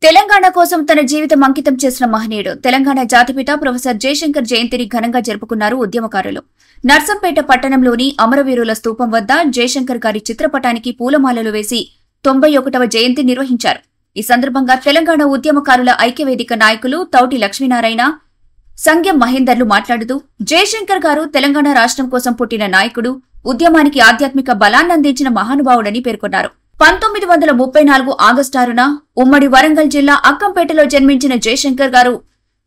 తెలంగాణ కోసం తన జీవితం అంకితం చేసిన మహనీయుడు తెలంగాణ జాతిపిత ప్రొఫెసర్ జయశంకర్ జయంతిని ఘనంగా జరుపుకున్నారు ఉద్యమకారులు. నర్సంపేట పట్టణంలోని అమరవీరుల స్తూపం వద్ద జయశంకర్ గారి చిత్రపటానికి పూలమాలలు వేసి 91వ జయంతి నిర్వహించారు. ఈ సందర్భంగా తెలంగాణ ఉద్యమకారుల ఐక్యవేదిక నాయకులు తౌటి లక్ష్మీనారాయణ, సంగ్యం మహేందర్లు మాట్లాడుతూ జయశంకర్ గారు తెలంగాణ రాష్ట్రం కోసం పుట్టిన నాయకుడు, ఉద్యమానికి ఆధ్యాత్మిక బలాన్నందించిన మహానుభావుడని పేర్కొన్నారు. 1934 ఆగస్టు 6న ఉమ్మడి వరంగల్ జిల్లా అక్కంపేటలో జన్మించిన జయశంకర్ గారు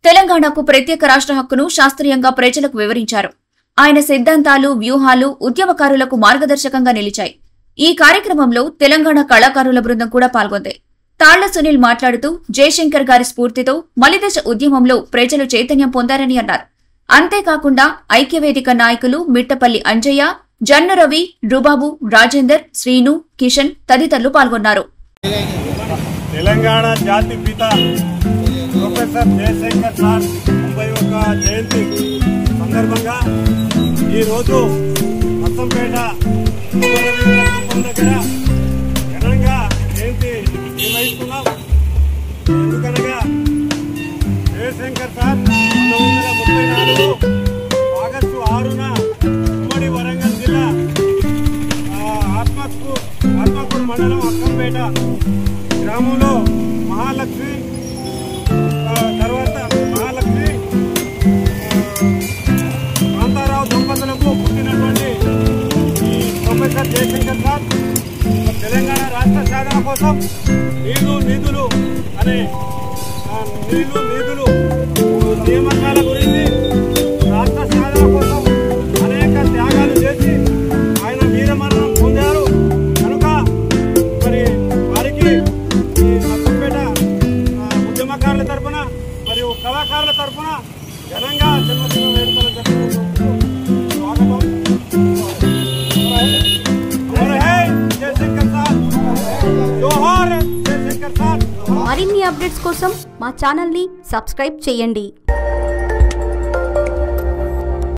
తెలంగాణకు ప్రత్యేక రాష్ట్ర హక్కును శాస్త్రీయంగా ప్రజలకు వివరించారు. ఆయన సిద్ధాంతాలు, వ్యూహాలు ఉద్యమకారులకు మార్గదర్శకంగా నిలిచాయి. ఈ కార్యక్రమంలో తెలంగాణ కళాకారుల బృందం కూడా పాల్గొంది. తాళ్ల సునీల్ మాట్లాడుతూ జయశంకర్ గారి స్ఫూర్తితో మలిదశ ఉద్యమంలో ప్రజలు చైతన్యం పొందారని అన్నారు. అంతేకాకుండా ఐక్యవేదిక నాయకులు మిట్టపల్లి అంజయ్య, జన్ను రవి, రుబాబు, రాజేందర్, శ్రీను, కిషన్ తదితరులు పాల్గొన్నారు. తెలంగాణ జాతి పిత ప్రొఫెసర్ జయశంకర్ సార్ 91వ జయంతి సందర్భంగా ఈరోజు నర్సంపేట దగ్గర ఘనంగా జయంతి నిర్వహిస్తున్నాం. ఎందుకనగా జయశంకర్ సార్ 1934 ఆగస్టు 6న ఉమ్మడి వరంగల్ జిల్లా ఆత్మకూరు మండలం అక్కంపేట గ్రామంలో మహాలక్ష్మి కాంతారావు దంపతులకు పుట్టినటువంటి ఈ ప్రొఫెసర్ జయశంకర్ సార్ తెలంగాణ రాష్ట్ర సాధన కోసం నిధులు అనే నిధులు నియామకాల గురించి రాష్ట్ర సాధన కోసం అనేక త్యాగాలు చేసి ఆయన వీరమరణం పొందారు. కనుక మరి వారికి నర్సంపేట ఉద్యమకారుల తరఫున మరియు కళాకారుల తరఫున ఘనంగా జన్మదిన వేడుకలు జరుపుకుంటూ స్వాగతం. జయశంకర్ సార్, జోహార్ జయశంకర్ సార్. మరిన్ని అప్డేట్స్ కోసం మా ఛానల్ ని సబ్స్క్రైబ్ చేయండి.